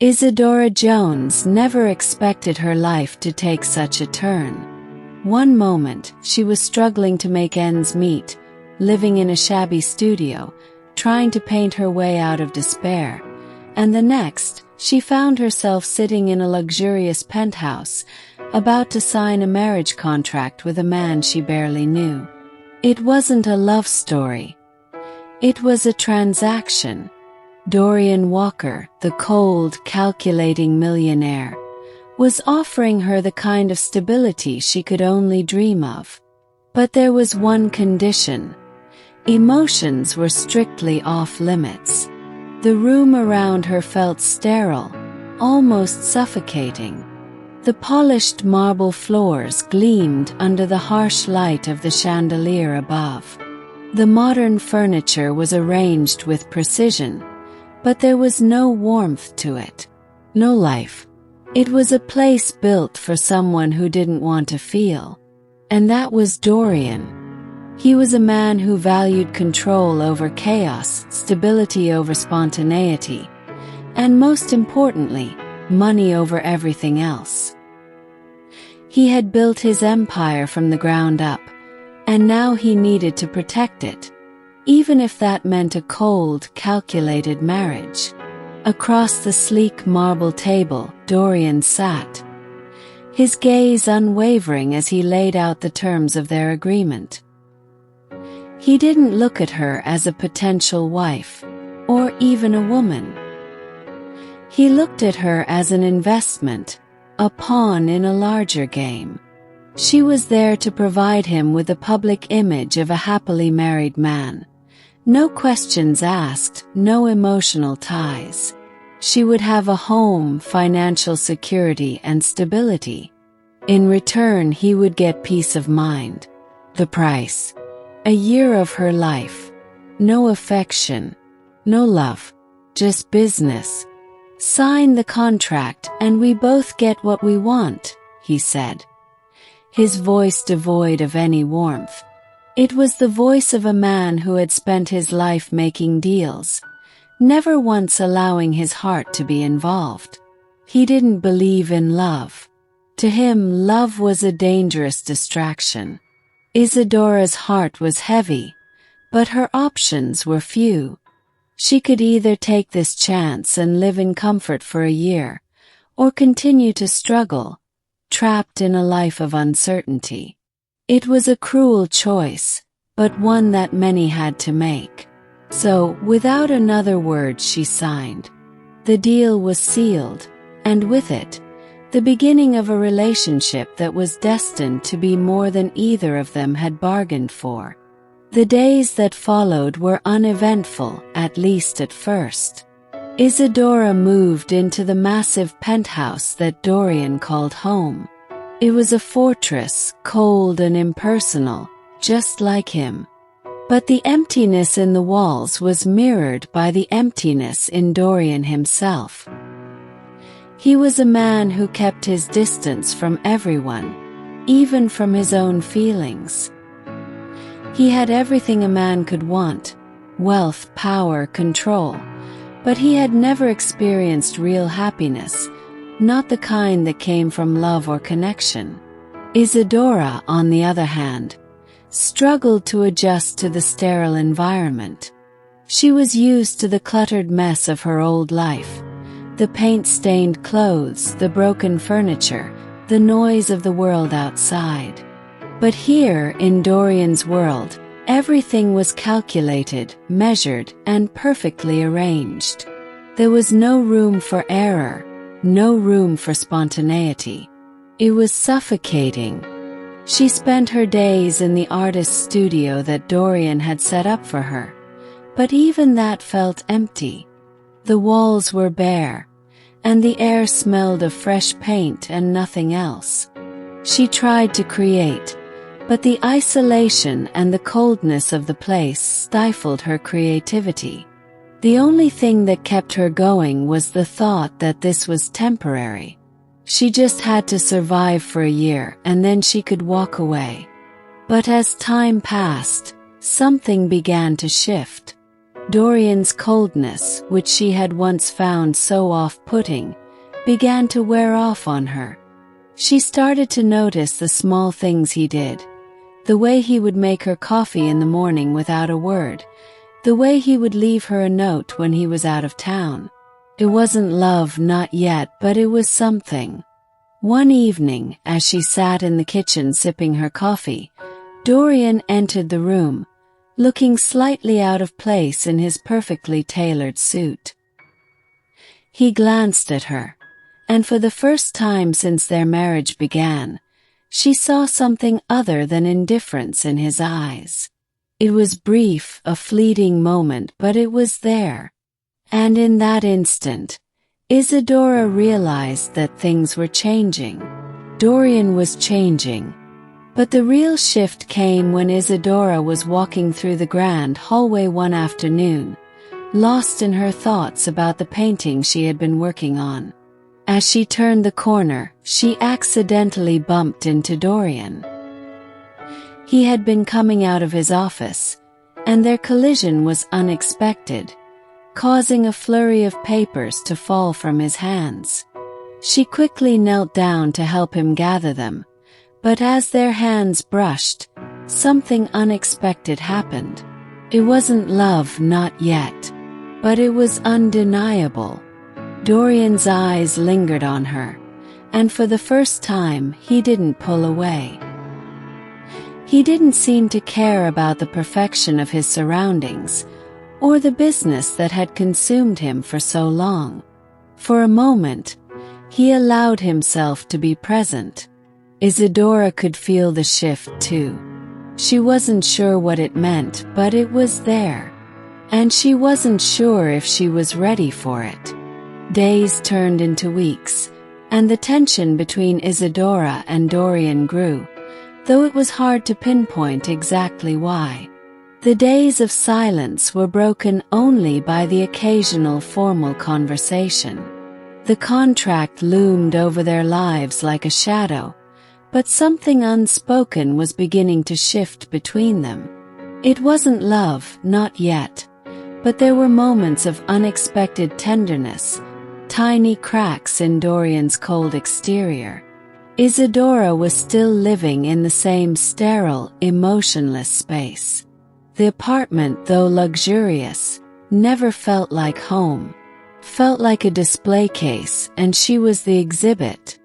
Isadora Jones never expected her life to take such a turn. One moment, she was struggling to make ends meet, living in a shabby studio, trying to paint her way out of despair, and the next, she found herself sitting in a luxurious penthouse, about to sign a marriage contract with a man she barely knew. It wasn't a love story. It was a transaction. Dorian Walker, the cold, calculating millionaire, was offering her the kind of stability she could only dream of. But there was one condition. Emotions were strictly off limits. The room around her felt sterile, almost suffocating. The polished marble floors gleamed under the harsh light of the chandelier above. The modern furniture was arranged with precision, but there was no warmth to it, no life. It was a place built for someone who didn't want to feel. And that was Dorian. He was a man who valued control over chaos, stability over spontaneity, and most importantly, money over everything else. He had built his empire from the ground up, and now he needed to protect it, even if that meant a cold, calculated marriage. Across the sleek marble table, Dorian sat, his gaze unwavering as he laid out the terms of their agreement. He didn't look at her as a potential wife, or even a woman. He looked at her as an investment, a pawn in a larger game. She was there to provide him with a public image of a happily married man. No questions asked, no emotional ties. She would have a home, financial security, and stability. In return, he would get peace of mind. The price: a year of her life. No affection, no love, just business. Sign the contract and we both get what we want, he said, his voice devoid of any warmth. It was the voice of a man who had spent his life making deals, never once allowing his heart to be involved. He didn't believe in love. To him, love was a dangerous distraction. Isadora's heart was heavy, but her options were few. She could either take this chance and live in comfort for a year, or continue to struggle, trapped in a life of uncertainty. It was a cruel choice, but one that many had to make. So, without another word, she signed. The deal was sealed, and with it, the beginning of a relationship that was destined to be more than either of them had bargained for. The days that followed were uneventful, at least at first. Isadora moved into the massive penthouse that Dorian called home. It was a fortress, cold and impersonal, just like him. But the emptiness in the walls was mirrored by the emptiness in Dorian himself. He was a man who kept his distance from everyone, even from his own feelings. He had everything a man could want: wealth, power, control. But he had never experienced real happiness, not the kind that came from love or connection. Isadora, on the other hand, struggled to adjust to the sterile environment. She was used to the cluttered mess of her old life, the paint-stained clothes, the broken furniture, the noise of the world outside. But here, in Dorian's world, everything was calculated, measured, and perfectly arranged. There was no room for error, no room for spontaneity. It was suffocating. She spent her days in the artist's studio that Dorian had set up for her, but even that felt empty. The walls were bare, and the air smelled of fresh paint and nothing else. She tried to create, but the isolation and the coldness of the place stifled her creativity. The only thing that kept her going was the thought that this was temporary. She just had to survive for a year and then she could walk away. But as time passed, something began to shift. Dorian's coldness, which she had once found so off-putting, began to wear off on her. She started to notice the small things he did. The way he would make her coffee in the morning without a word. The way he would leave her a note when he was out of town. It wasn't love, not yet, but it was something. One evening, as she sat in the kitchen sipping her coffee, Dorian entered the room, looking slightly out of place in his perfectly tailored suit. He glanced at her, and for the first time since their marriage began, she saw something other than indifference in his eyes. It was brief, a fleeting moment, but it was there. And in that instant, Isadora realized that things were changing. Dorian was changing. But the real shift came when Isadora was walking through the grand hallway one afternoon, lost in her thoughts about the painting she had been working on. As she turned the corner, she accidentally bumped into Dorian. He had been coming out of his office, and their collision was unexpected, causing a flurry of papers to fall from his hands. She quickly knelt down to help him gather them, but as their hands brushed, something unexpected happened. It wasn't love, not yet, but it was undeniable. Dorian's eyes lingered on her, and for the first time he didn't pull away. He didn't seem to care about the perfection of his surroundings, or the business that had consumed him for so long. For a moment, he allowed himself to be present. Isadora could feel the shift too. She wasn't sure what it meant, but it was there. And she wasn't sure if she was ready for it. Days turned into weeks, and the tension between Isadora and Dorian grew, though it was hard to pinpoint exactly why. The days of silence were broken only by the occasional formal conversation. The contract loomed over their lives like a shadow, but something unspoken was beginning to shift between them. It wasn't love, not yet, but there were moments of unexpected tenderness, tiny cracks in Dorian's cold exterior. Isadora was still living in the same sterile, emotionless space. The apartment, though luxurious, never felt like home. Felt like a display case, and she was the exhibit.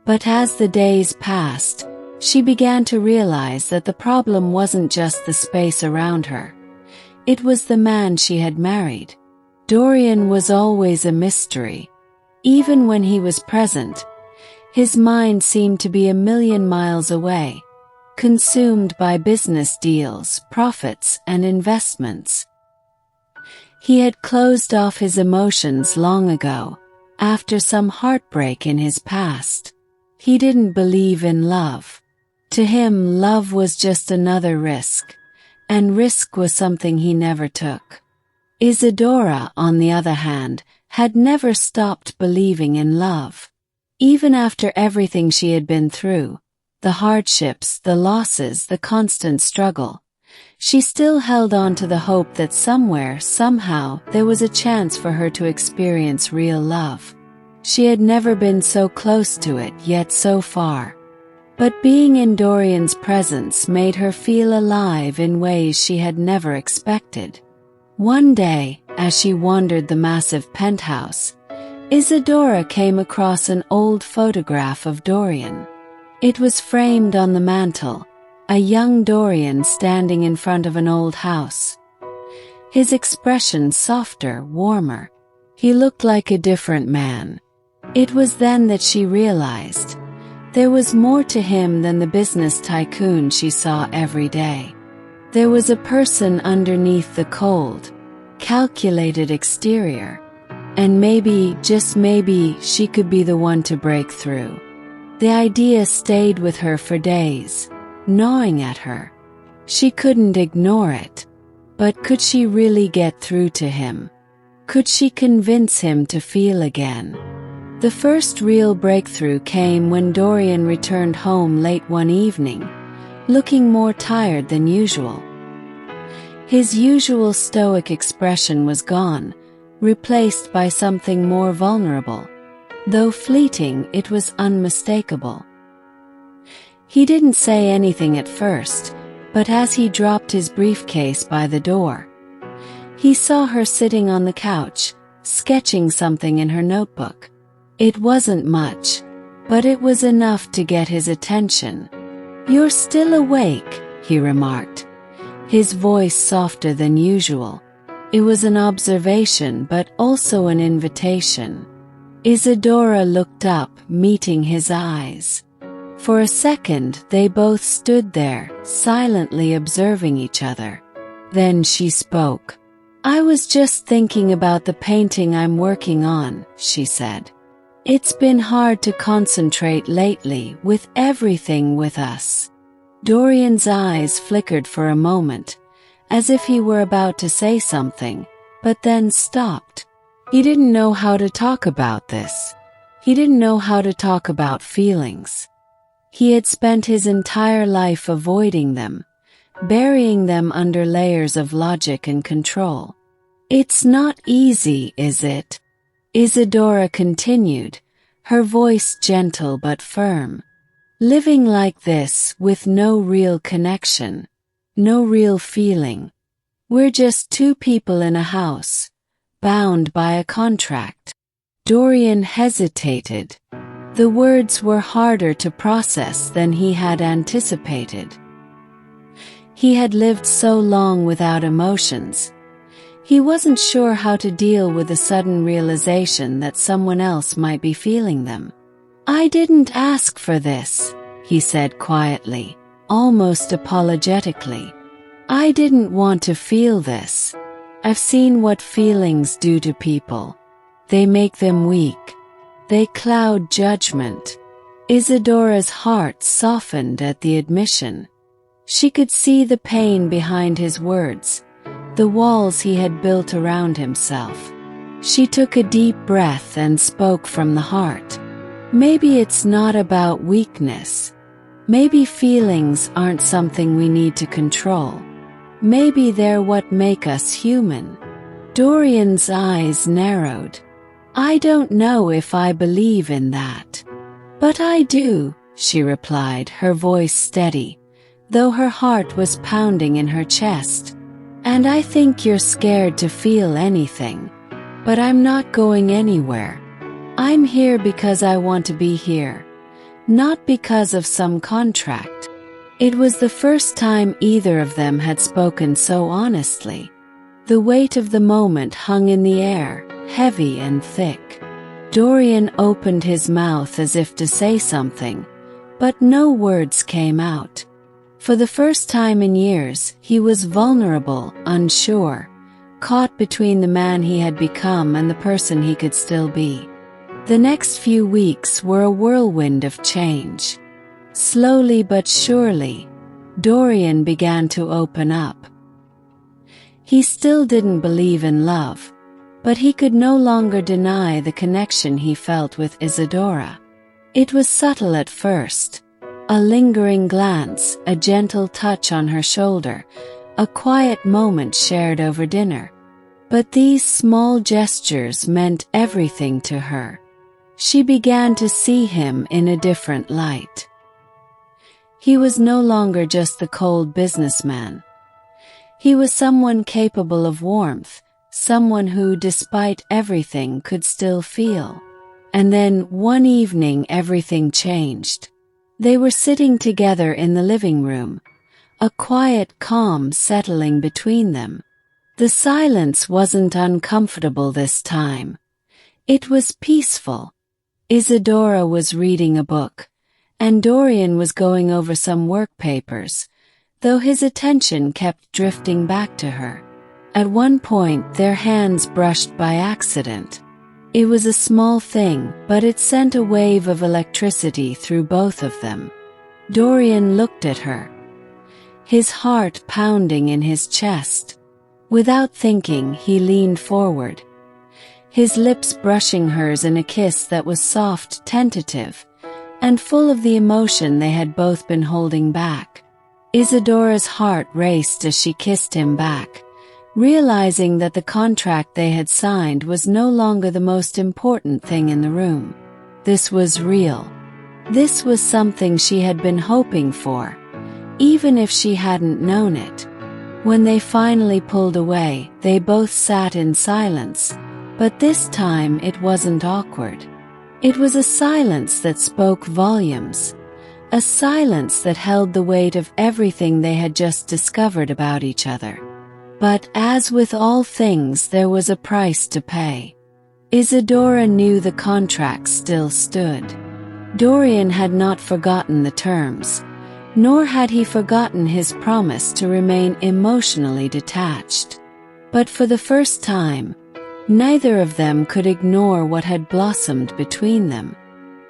But as the days passed, she began to realize that the problem wasn't just the space around her. It was the man she had married. Dorian was always a mystery. Even when he was present, his mind seemed to be a million miles away, consumed by business deals, profits, and investments. He had closed off his emotions long ago, after some heartbreak in his past. He didn't believe in love. To him, love was just another risk, and risk was something he never took. Isadora, on the other hand, had never stopped believing in love. Even after everything she had been through, the hardships, the losses, the constant struggle, she still held on to the hope that somewhere, somehow, there was a chance for her to experience real love. She had never been so close to it, yet so far. But being in Dorian's presence made her feel alive in ways she had never expected. One day, as she wandered the massive penthouse, Isadora came across an old photograph of Dorian. It was framed on the mantel, a young Dorian standing in front of an old house. His expression softer, warmer. He looked like a different man. It was then that she realized there was more to him than the business tycoon she saw every day. There was a person underneath the cold, calculated exterior, and maybe, just maybe, she could be the one to break through. The idea stayed with her for days, gnawing at her. She couldn't ignore it. But could she really get through to him? Could she convince him to feel again? The first real breakthrough came when Dorian returned home late one evening, looking more tired than usual. His usual stoic expression was gone, replaced by something more vulnerable. Though fleeting, it was unmistakable. He didn't say anything at first, but as he dropped his briefcase by the door, he saw her sitting on the couch, sketching something in her notebook. It wasn't much, but it was enough to get his attention. "You're still awake," he remarked, his voice softer than usual. It was an observation but also an invitation. Isadora looked up, meeting his eyes. For a second they both stood there, silently observing each other. Then she spoke. "I was just thinking about the painting I'm working on," she said. "It's been hard to concentrate lately with everything with us." Dorian's eyes flickered for a moment, as if he were about to say something, but then stopped. He didn't know how to talk about this. He didn't know how to talk about feelings. He had spent his entire life avoiding them, burying them under layers of logic and control. "It's not easy, is it?" Isadora continued, her voice gentle but firm. "Living like this with no real connection, no real feeling. We're just two people in a house, bound by a contract." Dorian hesitated. The words were harder to process than he had anticipated. He had lived so long without emotions. He wasn't sure how to deal with the sudden realization that someone else might be feeling them. "I didn't ask for this," he said quietly, almost apologetically. "I didn't want to feel this. I've seen what feelings do to people. They make them weak. They cloud judgment." Isadora's heart softened at the admission. She could see the pain behind his words, the walls he had built around himself. She took a deep breath and spoke from the heart. "Maybe it's not about weakness. Maybe feelings aren't something we need to control. Maybe they're what make us human." Dorian's eyes narrowed. "I don't know if I believe in that. But I do," she replied, her voice steady, though her heart was pounding in her chest. "And I think you're scared to feel anything. But I'm not going anywhere. I'm here because I want to be here, not because of some contract." It was the first time either of them had spoken so honestly. The weight of the moment hung in the air, heavy and thick. Dorian opened his mouth as if to say something, but no words came out. For the first time in years, he was vulnerable, unsure, caught between the man he had become and the person he could still be. The next few weeks were a whirlwind of change. Slowly but surely, Dorian began to open up. He still didn't believe in love, but he could no longer deny the connection he felt with Isadora. It was subtle at first. A lingering glance, a gentle touch on her shoulder, a quiet moment shared over dinner. But these small gestures meant everything to her. She began to see him in a different light. He was no longer just the cold businessman. He was someone capable of warmth, someone who, despite everything, could still feel. And then, one evening, everything changed. They were sitting together in the living room, a quiet calm settling between them. The silence wasn't uncomfortable this time. It was peaceful. Isadora was reading a book, and Dorian was going over some work papers, though his attention kept drifting back to her. At one point, their hands brushed by accident. It was a small thing, but it sent a wave of electricity through both of them. Dorian looked at her, his heart pounding in his chest. Without thinking, he leaned forward, his lips brushing hers in a kiss that was soft, tentative, and full of the emotion they had both been holding back. Isadora's heart raced as she kissed him back, realizing that the contract they had signed was no longer the most important thing in the room. This was real. This was something she had been hoping for, even if she hadn't known it. When they finally pulled away, they both sat in silence, but this time it wasn't awkward. It was a silence that spoke volumes, a silence that held the weight of everything they had just discovered about each other. But as with all things, there was a price to pay. Isadora knew the contract still stood. Dorian had not forgotten the terms, nor had he forgotten his promise to remain emotionally detached. But for the first time, neither of them could ignore what had blossomed between them.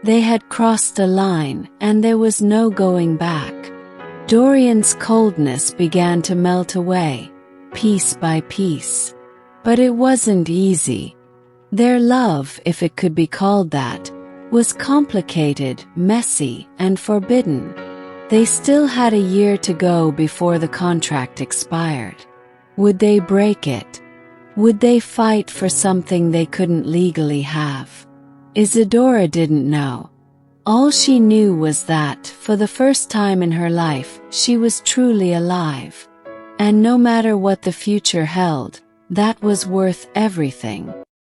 They had crossed a line, and there was no going back. Dorian's coldness began to melt away, piece by piece. But it wasn't easy. Their love, if it could be called that, was complicated, messy, and forbidden. They still had a year to go before the contract expired. Would they break it? Would they fight for something they couldn't legally have? Isadora didn't know. All she knew was that, for the first time in her life, she was truly alive. And no matter what the future held, that was worth everything.